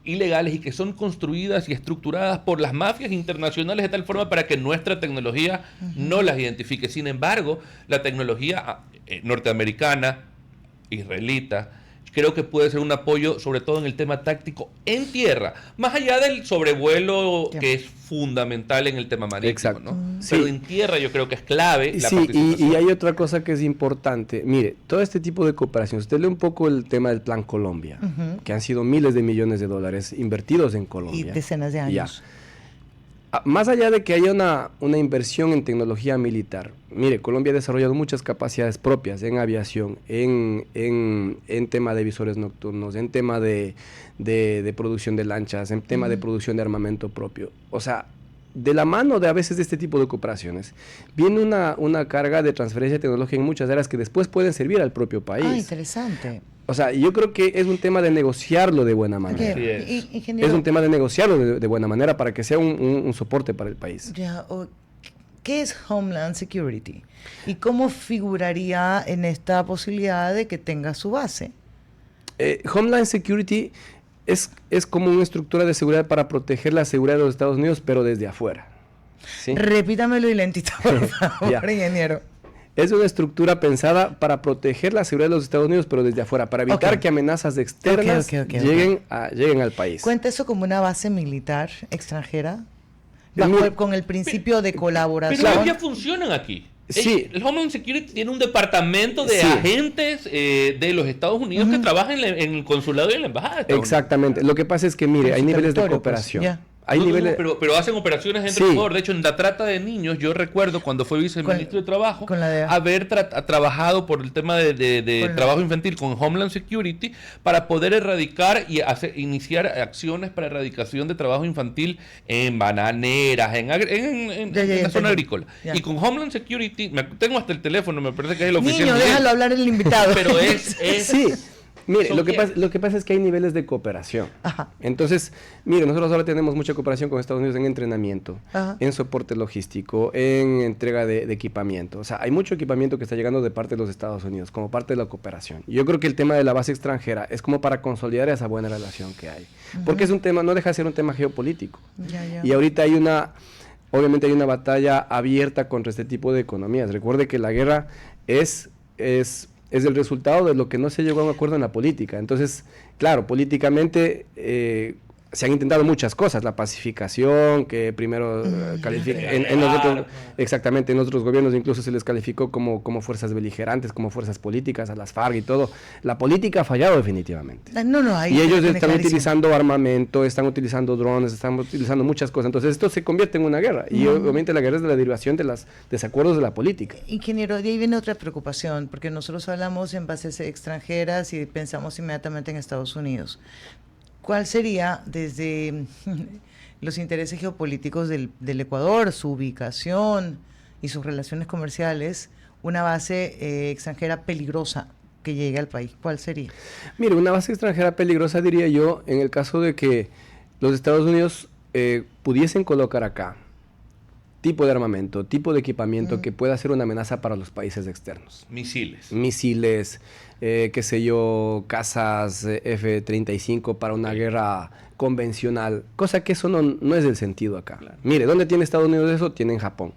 Speaker 3: ilegales y que son construidas y estructuradas por las mafias internacionales de tal forma para que nuestra tecnología no las identifique. Sin embargo, la tecnología norteamericana, israelita, creo que puede ser un apoyo, sobre todo en el tema táctico en tierra, más allá del sobrevuelo que es fundamental en el tema marítimo.
Speaker 5: Exacto.
Speaker 3: ¿No? Pero en tierra yo creo que es clave la
Speaker 5: participación. Y hay otra cosa que es importante. Mire, todo este tipo de cooperación, usted lee un poco el tema del Plan Colombia, que han sido miles de millones de dólares invertidos en Colombia.
Speaker 1: Y decenas de años.
Speaker 5: Más allá de que haya una inversión en tecnología militar, mire, Colombia ha desarrollado muchas capacidades propias en aviación, en tema de visores nocturnos, en tema de producción de lanchas, en tema de producción de armamento propio. O sea, de la mano de a veces de este tipo de cooperaciones, viene una carga de transferencia tecnológica en muchas áreas que después pueden servir al propio país.
Speaker 1: Ah, interesante.
Speaker 5: O sea, yo creo que es un tema de negociarlo de buena manera. Es un tema de negociarlo de buena manera para que sea un soporte para el país.
Speaker 1: ¿Qué es Homeland Security? ¿Y cómo figuraría en esta posibilidad de que tenga su base?
Speaker 5: Homeland Security es como una estructura de seguridad para proteger la seguridad de los Estados Unidos, pero desde afuera. ¿Sí?
Speaker 1: Repítamelo y lentito, por favor, ingeniero.
Speaker 5: Es una estructura pensada para proteger la seguridad de los Estados Unidos, pero desde afuera, para evitar que amenazas externas lleguen al país.
Speaker 1: ¿Cuenta eso como una base militar extranjera? Con el principio de colaboración.
Speaker 3: Pero ya funcionan aquí.
Speaker 5: Sí.
Speaker 3: El Homeland Security tiene un departamento de agentes de los Estados Unidos que trabajan en el consulado y en la embajada.
Speaker 5: Exactamente. Lo que pasa es que, mire, hay niveles de cooperación.
Speaker 3: Pero hacen operaciones dentro del Ecuador. De hecho, en la trata de niños, yo recuerdo cuando fue viceministro de Trabajo, haber trabajado por el tema de trabajo infantil con Homeland Security para poder erradicar y iniciar acciones para erradicación de trabajo infantil en bananeras, en la zona agrícola. Y con Homeland Security, tengo hasta el teléfono, me parece que es el oficial.
Speaker 1: Niño, déjalo hablar el invitado.
Speaker 3: Pero es
Speaker 5: sí. Mire, lo que pasa es que hay niveles de cooperación.
Speaker 1: Ajá.
Speaker 5: Entonces, mire, nosotros ahora tenemos mucha cooperación con Estados Unidos en entrenamiento,
Speaker 1: Ajá.
Speaker 5: en soporte logístico, en entrega de equipamiento. O sea, hay mucho equipamiento que está llegando de parte de los Estados Unidos, como parte de la cooperación. Yo creo que el tema de la base extranjera es como para consolidar esa buena relación que hay. Porque es un tema, no deja de ser un tema geopolítico.
Speaker 1: Ya.
Speaker 5: Y ahorita obviamente hay una batalla abierta contra este tipo de economías. Recuerde que la guerra es el resultado de lo que no se llegó a un acuerdo en la política. Entonces, claro, políticamente se han intentado muchas cosas, la pacificación, que primero califica, exactamente, en otros gobiernos incluso se les calificó como fuerzas beligerantes, como fuerzas políticas, a las FARC y todo. La política ha fallado definitivamente.
Speaker 1: Ahí
Speaker 5: y ellos están
Speaker 1: clarísimo.
Speaker 5: utilizando armamento, están utilizando drones, están utilizando muchas cosas. Entonces esto se convierte en una guerra. Y obviamente la guerra es de la derivación de los desacuerdos de la política.
Speaker 1: Ingeniero, de ahí viene otra preocupación, porque nosotros hablamos en bases extranjeras y pensamos inmediatamente en Estados Unidos. ¿Cuál sería, desde los intereses geopolíticos del Ecuador, su ubicación y sus relaciones comerciales, una base extranjera peligrosa que llegue al país? ¿Cuál sería?
Speaker 5: Mire, una base extranjera peligrosa, diría yo, en el caso de que los Estados Unidos pudiesen colocar acá tipo de armamento, tipo de equipamiento que pueda ser una amenaza para los países externos. Misiles, qué sé yo, cazas F-35 para una guerra convencional, cosa que eso no es del sentido acá. Claro. Mire, ¿dónde tiene Estados Unidos eso? Tiene en Japón.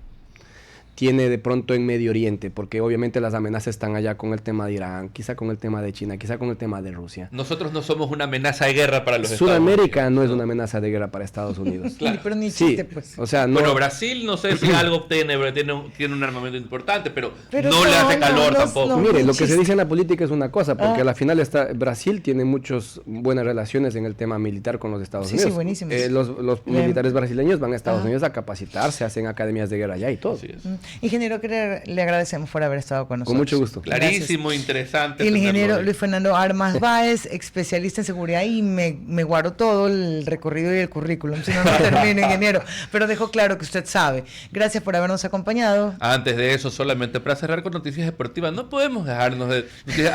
Speaker 5: Tiene de pronto en Medio Oriente, porque obviamente las amenazas están allá con el tema de Irán, quizá con el tema de China, quizá con el tema de Rusia.
Speaker 3: Nosotros no somos una amenaza de guerra para los Estados Unidos.
Speaker 5: Sudamérica no es una amenaza de guerra para Estados Unidos.
Speaker 1: Claro. Pero ni
Speaker 5: sí,
Speaker 1: chiste, pues.
Speaker 5: O sea, no.
Speaker 3: Bueno, Brasil no sé si algo tiene un armamento importante, pero no le hace calor tampoco.
Speaker 5: Mire, lo que se dice en la política es una cosa, porque a la final Brasil tiene muchas buenas relaciones en el tema militar con los Estados Unidos.
Speaker 1: Sí, buenísimo.
Speaker 5: Los militares brasileños van a Estados Unidos a capacitarse, hacen academias de guerra allá y todo.
Speaker 1: Ingeniero, le agradecemos por haber estado con nosotros.
Speaker 5: Con mucho gusto.
Speaker 3: Clarísimo,
Speaker 1: gracias.
Speaker 3: Interesante.
Speaker 1: Y el ingeniero Luis Fernando Armas Báez, especialista en seguridad, y me guardo todo el recorrido y el currículum, si no termino, ingeniero. Pero dejo claro que usted sabe. Gracias por habernos acompañado.
Speaker 3: Antes de eso, solamente para cerrar con noticias deportivas, no podemos dejarnos de...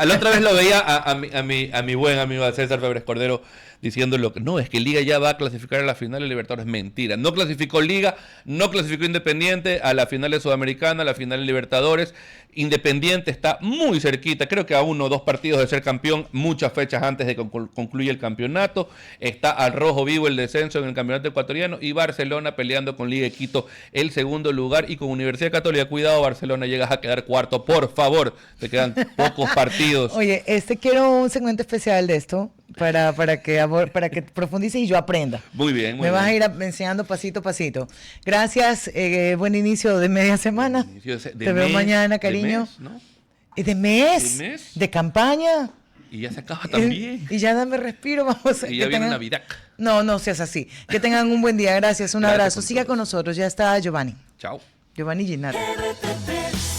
Speaker 3: La otra vez lo veía a mi buen amigo César Febres Cordero diciendo no, es que Liga ya va a clasificar a la final de Libertadores. Mentira, no clasificó Liga, no clasificó Independiente a la final de Sudamericana, a la final de Libertadores. Independiente está muy cerquita, creo que a 1 o 2 partidos de ser campeón, muchas fechas antes de que concluya el campeonato. Está al rojo vivo el descenso en el campeonato ecuatoriano, y Barcelona peleando con Liga de Quito el segundo lugar, y con Universidad Católica. Cuidado, Barcelona, llegas a quedar cuarto, por favor, te quedan pocos partidos.
Speaker 1: Oye, quiero un segmento especial de esto para que profundice y yo aprenda.
Speaker 3: Muy bien, muy
Speaker 1: Me
Speaker 3: bien.
Speaker 1: vas a ir enseñando pasito a pasito. Gracias, buen inicio de media semana. Te veo mañana, cariño.
Speaker 3: De mes, ¿no?
Speaker 1: ¿De mes?
Speaker 3: ¿De mes?
Speaker 1: ¿De campaña?
Speaker 3: Y ya se acaba también.
Speaker 1: Y ya dame respiro, vamos a...
Speaker 3: Y ya viene Navidad.
Speaker 1: No seas así. Que tengan un buen día, gracias, un
Speaker 3: Gracias
Speaker 1: abrazo.
Speaker 3: con
Speaker 1: Siga
Speaker 3: todos.
Speaker 1: con nosotros, ya está Giovanni.
Speaker 3: Chao.
Speaker 1: Giovanni Gennaro.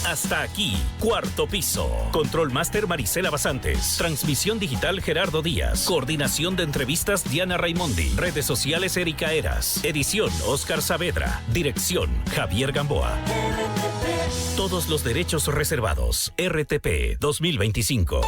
Speaker 4: Hasta aquí, Cuarto Piso. Control Master Marisela Basantes. Transmisión digital Gerardo Díaz. Coordinación de entrevistas Diana Raimondi. Redes sociales Erika Eras. Edición Oscar Saavedra. Dirección Javier Gamboa. Todos los derechos reservados. RTP 2025.